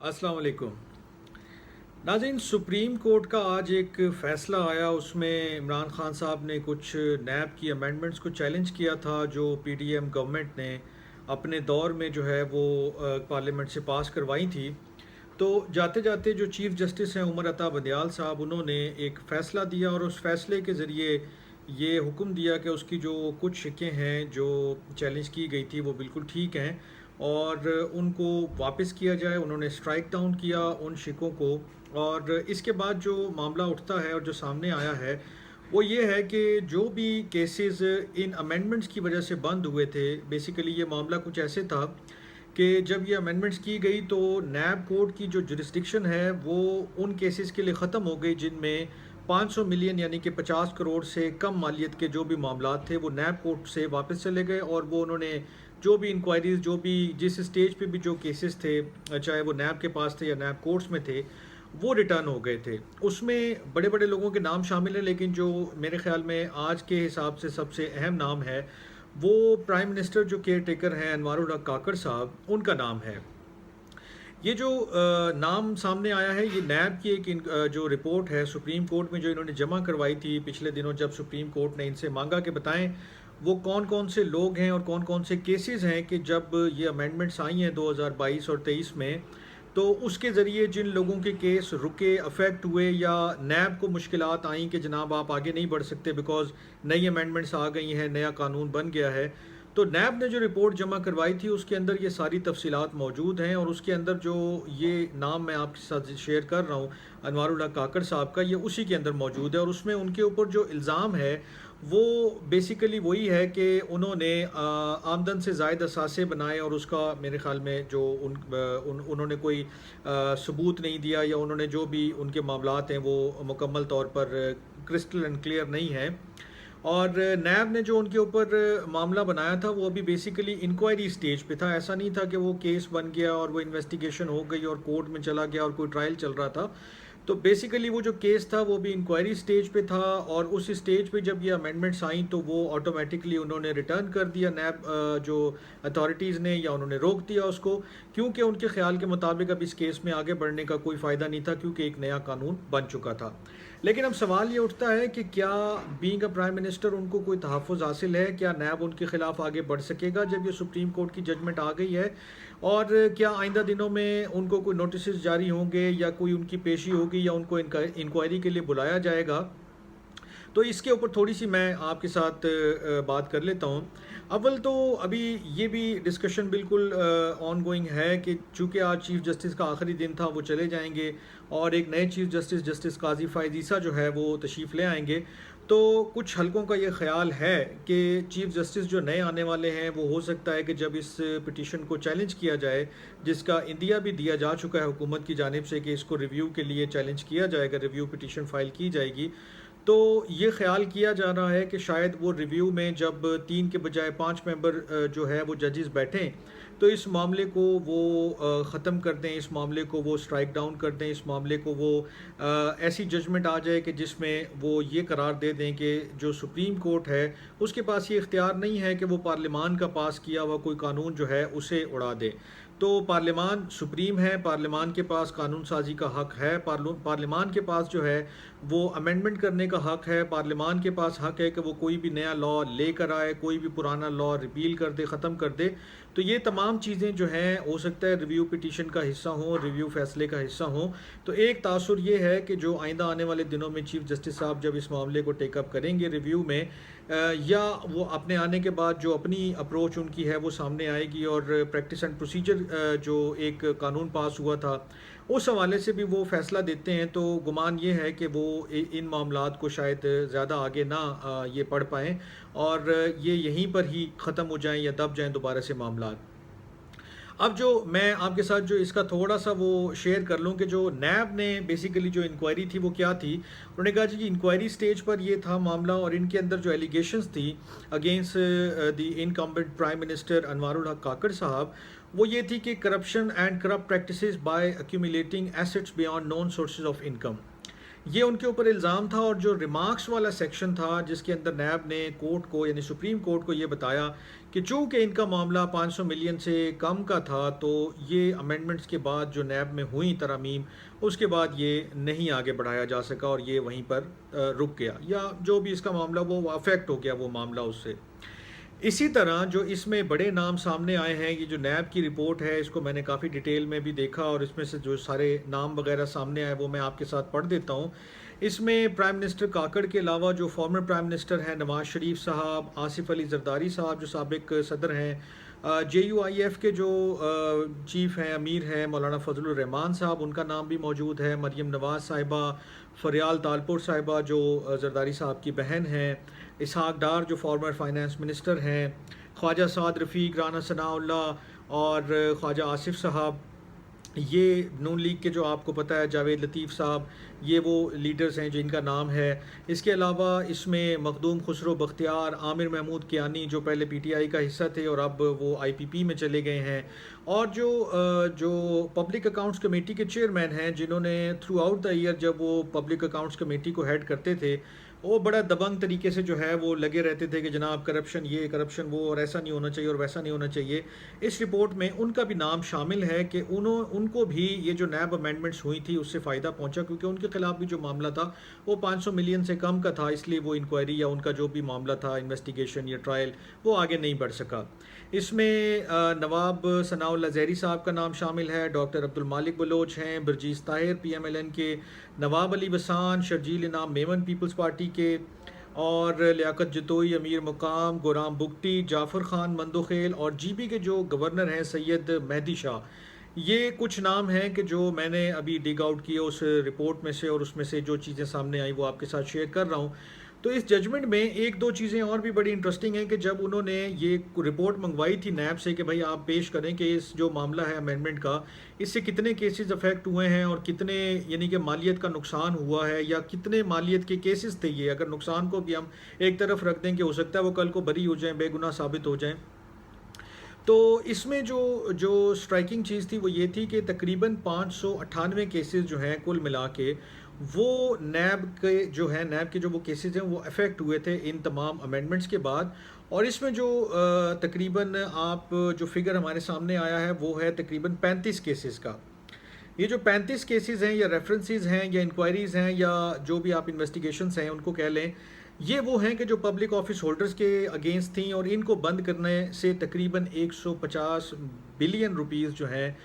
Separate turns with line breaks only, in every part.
अस्सलाम वालेकुम नाज़रीन। सुप्रीम कोर्ट का आज एक फ़ैसला आया, उसमें इमरान खान साहब ने कुछ नैब की अमेंडमेंट्स को चैलेंज किया था जो पीडीएम गवर्नमेंट ने अपने दौर में जो है वो पार्लियामेंट से पास करवाई थी। तो जाते जाते जो चीफ़ जस्टिस हैं उमर अता बंदियाल साहब, उन्होंने एक फ़ैसला दिया और उस फ़ैसले के ज़रिए ये हुक्म दिया कि उसकी जो कुछ शिकें हैं जो चैलेंज की गई थी वो बिल्कुल ठीक हैं और उनको वापस किया जाए। उन्होंने स्ट्राइक डाउन किया उन शिकों को। और इसके बाद जो मामला उठता है और जो सामने आया है वो ये है कि जो भी केसेस इन अमेंडमेंट्स की वजह से बंद हुए थे, बेसिकली ये मामला कुछ ऐसे था कि जब ये अमेंडमेंट्स की गई तो नैब कोर्ट की जो जुरिस्डिक्शन है वो उन केसेस के लिए ख़त्म हो गई जिनमें 500 मिलियन यानी कि 50 करोड़ से कम मालियत के जो भी मामला थे वो नैब कोर्ट से वापस चले गए। और वो उन्होंने जो भी इंक्वायरीज, जो भी जिस स्टेज पे भी जो केसेस थे, चाहे वो नैब के पास थे या नैब कोर्ट्स में थे, वो रिटर्न हो गए थे। उसमें बड़े बड़े लोगों के नाम शामिल हैं, लेकिन जो मेरे ख्याल में आज के हिसाब से सबसे अहम नाम है वो प्राइम मिनिस्टर जो केयर टेकर हैं अनवारुल हक काकड़ साहब, उनका नाम है। ये जो नाम सामने आया है, ये नैब की एक जो रिपोर्ट है सुप्रीम कोर्ट में जो इन्होंने जमा करवाई थी पिछले दिनों, जब सुप्रीम कोर्ट ने इनसे मांगा कि बताएं वो कौन कौन से लोग हैं और कौन कौन से केसेस हैं कि जब ये अमेंडमेंट्स आई हैं 2022 और 23 में, तो उसके ज़रिए जिन लोगों के केस रुके, अफेक्ट हुए या नैब को मुश्किलात आई कि जनाब आप आगे नहीं बढ़ सकते बिकॉज नई अमेंडमेंट्स आ गई हैं, नया कानून बन गया है। तो नैब ने जो रिपोर्ट जमा करवाई थी उसके अंदर ये सारी तफसीलात मौजूद हैं और उसके अंदर जो ये नाम मैं आपके साथ शेयर कर रहा हूँ अनवारुल हक काकड़ साहब का, ये उसी के अंदर मौजूद है। और उसमें उनके ऊपर जो इल्ज़ाम है वो बेसिकली वही है कि उन्होंने आमदन से ज़ायद असासे बनाए और उसका मेरे ख़्याल में जो उन्होंने कोई सबूत नहीं दिया या उन्होंने जो भी उनके मामलात हैं वो मुकम्मल तौर पर क्रिस्टल एंड क्लियर नहीं है। और नैब ने जो उनके ऊपर मामला बनाया था वो अभी बेसिकली इंक्वायरी स्टेज पे था। ऐसा नहीं था कि वो केस बन गया और वो इन्वेस्टिगेशन हो गई और कोर्ट में चला गया और कोई ट्रायल चल रहा था। तो बेसिकली वो जो केस था वो भी इंक्वायरी स्टेज पे था और उस स्टेज पे जब ये अमेंडमेंट्स आई तो वो ऑटोमेटिकली उन्होंने रिटर्न कर दिया नैब जो अथॉरिटीज़ ने, या उन्होंने रोक दिया उसको, क्योंकि उनके ख्याल के मुताबिक अब इस केस में आगे बढ़ने का कोई फ़ायदा नहीं था क्योंकि एक नया कानून बन चुका था। लेकिन अब सवाल ये उठता है कि क्या बीइंग अ प्राइम मिनिस्टर उनको कोई तहफ़्फ़ुज़ हासिल है? क्या नैब उनके ख़िलाफ़ आगे बढ़ सकेगा जब ये सुप्रीम कोर्ट की जजमेंट आ गई है? और क्या आइंदा दिनों में उनको कोई नोटिस जारी होंगे या कोई उनकी पेशी होगी या उनको इंक्वायरी के लिए बुलाया जाएगा? तो इसके ऊपर थोड़ी सी मैं आपके साथ बात कर लेता हूँ। अव्वल तो अभी ये भी डिस्कशन बिल्कुल ऑन गोइंग है कि चूँकि आज चीफ़ जस्टिस का आखिरी दिन था, वो चले जाएंगे और एक नए चीफ़ जस्टिस जस्टिस काजी फ़ायज़ ईसा जो है वो तशरीफ़ ले आएंगे। तो कुछ हलकों का ये ख्याल है कि चीफ़ जस्टिस जो नए आने वाले हैं वो हो सकता है कि जब इस पिटीशन को चैलेंज किया जाए, जिसका इंदिया भी दिया जा चुका है हुकूमत की जानिब से कि इसको रिव्यू के लिए चैलेंज किया जाएगा, रिव्यू पिटीशन फ़ाइल की जाएगी, तो ये ख्याल किया जा रहा है कि शायद वो रिव्यू में जब 3 के बजाय 5 मेंबर जो है वो जजेस बैठें तो इस मामले को वो ख़त्म कर दें, इस मामले को वो स्ट्राइक डाउन कर दें, इस मामले को वो ऐसी जजमेंट आ जाए कि जिसमें वो ये करार दे दें कि जो सुप्रीम कोर्ट है उसके पास ये इख्तियार नहीं है कि वो पार्लियामान का पास किया हुआ कोई कानून जो है उसे उड़ा दे। तो पार्लियामान सुप्रीम है, पार्लियामान के पास कानून साजी का हक है, पार्लियामान के पास जो है वो अमेंडमेंट करने का हक है, पार्लियामान के पास हक है कि वो कोई भी नया लॉ लेकर आए, कोई भी पुराना लॉ रिपील कर दे, ख़त्म कर दे। तो ये तमाम चीज़ें जो हैं हो सकता है रिव्यू पिटीशन का हिस्सा हों, रिव्यू फैसले का हिस्सा हों। तो एक तासुर ये है कि जो आइंदा आने वाले दिनों में चीफ़ जस्टिस साहब जब इस मामले को टेकअप करेंगे रिव्यू में, या वो अपने आने के बाद जो अपनी अप्रोच उनकी है वो सामने आएगी और प्रैक्टिस एंड प्रोसीजर जो एक कानून पास हुआ था उस हवाले से भी वो फैसला देते हैं, तो गुमान ये है कि वो इन मामलात को शायद ज़्यादा आगे ना ये पढ़ पाएँ और ये यहीं पर ही ख़त्म हो जाएं या दब जाएं दोबारा से मामलात। अब जो मैं आपके साथ जो इसका थोड़ा सा वो शेयर कर लूँ कि जो नैब ने बेसिकली जो इंक्वायरी थी वो क्या थी। उन्होंने कहा जी कि इंक्वायरी स्टेज पर ये था मामला और इनके अंदर जो एलिगेशंस थी against the incumbent prime minister Anwarul Haq Kakar साहब, वो ये थी कि corruption and corrupt practices by accumulating assets beyond known sources of income. ये उनके ऊपर इल्ज़ाम था और जो रिमार्क्स वाला सेक्शन था जिसके अंदर नैब ने कोर्ट को यानी सुप्रीम कोर्ट को ये बताया कि चूंकि इनका मामला 500 मिलियन से कम का था तो ये अमेंडमेंट्स के बाद जो नैब में हुई तरमीम उसके बाद ये नहीं आगे बढ़ाया जा सका और ये वहीं पर रुक गया या जो भी इसका मामला वो अफेक्ट हो गया वो मामला उससे। इसी तरह जो इसमें बड़े नाम सामने आए हैं, ये जो नैब की रिपोर्ट है इसको मैंने काफ़ी डिटेल में भी देखा और इसमें से जो सारे नाम वगैरह सामने आए वो मैं आपके साथ पढ़ देता हूँ। इसमें प्राइम मिनिस्टर काकड़ के अलावा जो फॉर्मर प्राइम मिनिस्टर हैं नवाज शरीफ साहब, आसिफ अली जरदारी साहब जो साबिक सदर हैं, JUIF के जो चीफ़ हैं अमीर हैं मौलाना फजलुर रहमान साहब, उनका नाम भी मौजूद है, मरीम नवाज़ साहिबा, फरियाल तालपुर साहिबा जो जरदारी साहब की बहन हैं, इसहाक डार जो फॉर्मर फाइनेंस मिनिस्टर हैं, ख्वाजा साद रफ़ीक, राना सनाउल्लाह और ख्वाजा आसिफ साहब, ये नून लीग के जो आपको पता है जावेद लतीफ़ साहब, ये वो लीडर्स हैं जिनका नाम है। इसके अलावा इसमें मखदूम खुसरो बख्तियार, आमिर महमूद कियानी जो पहले PTI का हिस्सा थे और अब वो IPP में चले गए हैं, और जो पब्लिक अकाउंट्स कमेटी के चेयरमैन हैं जिन्होंने थ्रू आउट द ईयर जब वो पब्लिक अकाउंट्स कमेटी को हेड करते थे वो बड़ा दबंग तरीके से जो है वो लगे रहते थे कि जनाब करप्शन ये करप्शन वो और ऐसा नहीं होना चाहिए और वैसा नहीं होना चाहिए। इस रिपोर्ट में उनका भी नाम शामिल है कि उनको भी ये जो नैब अमेंडमेंट्स हुई थी उससे फ़ायदा पहुंचा क्योंकि उनके खिलाफ भी जो मामला था वो 500 मिलियन से कम का था, इसलिए वो इंक्वायरी या उनका जो भी मामला था इन्वेस्टिगेशन या ट्रायल वो आगे नहीं बढ़ सका। इसमें नवाब सनाउल्लाह ज़हरी साहब का नाम शामिल है, डॉक्टर अब्दुल मालिक बलोच हैं, बरजीज़ ताहिर PMLN के, नवाब अली वसान, शर्जील इनाम मेमन पीपल्स पार्टी के, और लियाकत जतोई अमीर मुकाम, गुराम बुगटी, जाफ़र खान मंदोखेल और GB के जो गवर्नर हैं सैयद मेहदी शाह। ये कुछ नाम हैं कि जो मैंने अभी डिग आउट किए उस रिपोर्ट में से और उसमें से जो चीज़ें सामने आई वो आपके साथ शेयर कर रहा हूँ। तो इस जजमेंट में एक दो चीज़ें और भी बड़ी इंटरेस्टिंग हैं कि जब उन्होंने ये रिपोर्ट मंगवाई थी नैब से कि भाई आप पेश करें कि इस जो मामला है अमेंडमेंट का इससे कितने केसेस अफेक्ट हुए हैं और कितने यानी कि मालियत का नुकसान हुआ है या कितने मालियत के केसेस थे ये, अगर नुकसान को भी हम एक तरफ रख दें कि हो सकता है वो कल को बरी हो जाएं, बेगुनाह साबित हो जाएं। तो इसमें जो जो स्ट्राइकिंग चीज़ थी वो ये थी कि तकरीबन 598 केसेस जो हैं कुल मिला के वो नैब के जो हैं नैब के जो वो केसेस हैं वो अफेक्ट हुए थे इन तमाम अमेंडमेंट्स के बाद। और इसमें जो तकरीबन आप जो फिगर हमारे सामने आया है वो है तकरीबन 35 केसेस का। ये जो 35 केसेस हैं या रेफरेंसेस हैं या इंक्वायरीज़ हैं या जो भी आप इन्वेस्टिगेशंस हैं उनको कह लें, ये वो हैं कि जो पब्लिक ऑफिस होल्डर्स के अगेंस्ट थी और इनको बंद करने से तकरीबन 150 बिलियन रुपीस जो हैं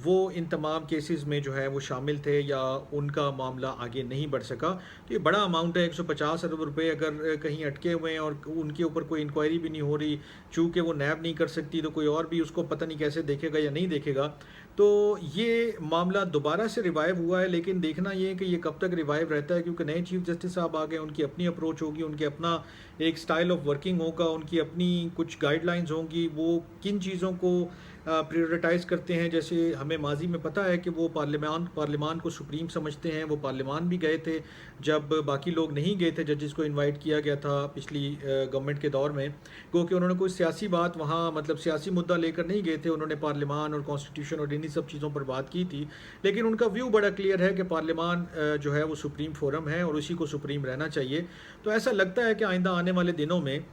वो इन तमाम केसेस में जो है वो शामिल थे या उनका मामला आगे नहीं बढ़ सका। तो ये बड़ा अमाउंट है, 150 अरब रुपए अगर कहीं अटके हुए हैं और उनके ऊपर कोई इंक्वायरी भी नहीं हो रही, चूँकि वो नैब नहीं कर सकती तो कोई और भी उसको पता नहीं कैसे देखेगा या नहीं देखेगा। तो ये मामला दोबारा से रिवाइव हुआ है, लेकिन देखना ये है कि ये कब तक रिवाइव रहता है क्योंकि नए चीफ जस्टिस साहब आ गए, उनकी अपनी अप्रोच होगी, उनके अपना एक स्टाइल ऑफ वर्किंग होगा, उनकी अपनी कुछ गाइडलाइंस होंगी, वो किन चीज़ों को प्रायोरिटाइज़ करते हैं। जैसे हमें माजी में पता है कि वो पार्लियामान को सुप्रीम समझते हैं, वो पार्लियामान भी गए थे जब बाकी लोग नहीं गए थे, जजेस को इनवाइट किया गया था पिछली गवर्नमेंट के दौर में, क्योंकि उन्होंने कोई सियासी बात वहाँ मतलब सियासी मुद्दा लेकर नहीं गए थे, उन्होंने पार्लियामान और कॉन्स्टिट्यूशन और इन्हीं सब चीज़ों पर बात की थी। लेकिन उनका व्यू बड़ा क्लियर है कि पार्लियामान जो है वो सुप्रीम फोरम है और उसी को सुप्रीम रहना चाहिए। तो ऐसा लगता है कि आइंदा आने वाले दिनों में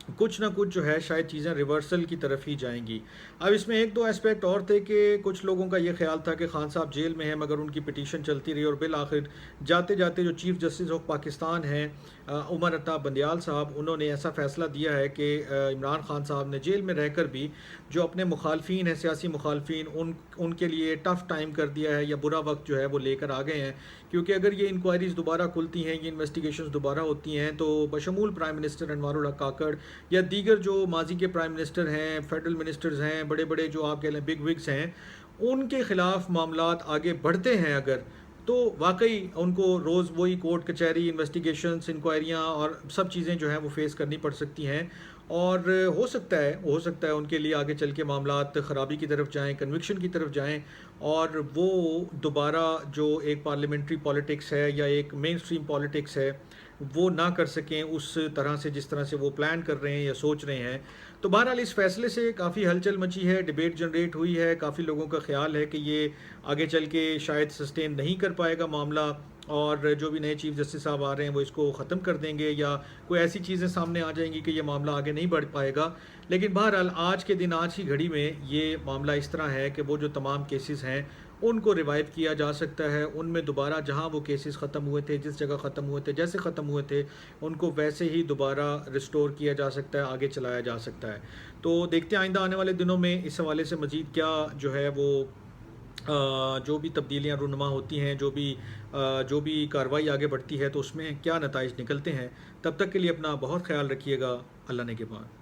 कुछ ना कुछ जो है शायद चीज़ें रिवर्सल की तरफ ही जाएंगी। अब इसमें एक दो एस्पेक्ट और थे कि कुछ लोगों का ये ख्याल था कि खान साहब जेल में हैं मगर उनकी पिटीशन चलती रही और बिल आखिर जाते जाते जो चीफ़ जस्टिस ऑफ पाकिस्तान हैं उमर अता बंदयाल साहब, उन्होंने ऐसा फ़ैसला दिया है कि इमरान खान साहब ने जेल में रहकर भी जो अपने मुखालफिन हैं, सियासी मुखालफिन, उनके लिए टफ़ टाइम कर दिया है या बुरा वक्त जो है वो लेकर आ गए हैं। क्योंकि अगर ये इंक्वायरीज़ दोबारा खुलती हैं, ये इन्वेस्टिगेशंस दोबारा होती हैं तो बशमूल प्राइम मिनिस्टर अनवारुल हक काकड़ या दीगर जो माजी के प्राइम मिनिस्टर हैं, फेडरल मिनिस्टर्स हैं, बड़े बड़े जो आप कह लें बिग विग्स हैं, उनके ख़िलाफ़ मामलात आगे बढ़ते हैं अगर, तो वाकई उनको रोज़ वही कोर्ट कचहरी इन्वेस्टिगेशंस इंक्वायरियाँ और सब चीज़ें जो हैं वो फेस करनी पड़ सकती हैं। और हो सकता है उनके लिए आगे चल के मामलात ख़राबी की तरफ जाएं, कन्विक्शन की तरफ जाएं और वो दोबारा जो एक पार्लियामेंट्री पॉलिटिक्स है या एक मेन स्ट्रीम पॉलिटिक्स है वो ना कर सकें उस तरह से जिस तरह से वो प्लान कर रहे हैं या सोच रहे हैं। तो तो बहरहाल इस फैसले से काफ़ी हलचल मची है, डिबेट जनरेट हुई है, काफ़ी लोगों का ख्याल है कि ये आगे चल के शायद सस्टेन नहीं कर पाएगा मामला, और जो भी नए चीफ जस्टिस साहब आ रहे हैं वो इसको ख़त्म कर देंगे, या कोई ऐसी चीज़ें सामने आ जाएंगी कि ये मामला आगे नहीं बढ़ पाएगा। लेकिन बहरहाल आज के दिन, आज की घड़ी में ये मामला इस तरह है कि वो जो तमाम केसेस हैं उनको रिवाइव किया जा सकता है, उनमें दोबारा जहां वो केसेस ख़त्म हुए थे, जिस जगह ख़त्म हुए थे, जैसे ख़त्म हुए थे, उनको वैसे ही दोबारा रिस्टोर किया जा सकता है, आगे चलाया जा सकता है। तो देखते हैं आइंदा आने वाले दिनों में इस हवाले से मज़ीद क्या जो है वो जो भी तब्दीलियाँ रूनुमा होती हैं, जो भी कार्रवाई आगे बढ़ती है, तो उसमें क्या नताइज निकलते हैं। तब तक के लिए अपना बहुत ख्याल रखिएगा। अल्लाह ने के बाद।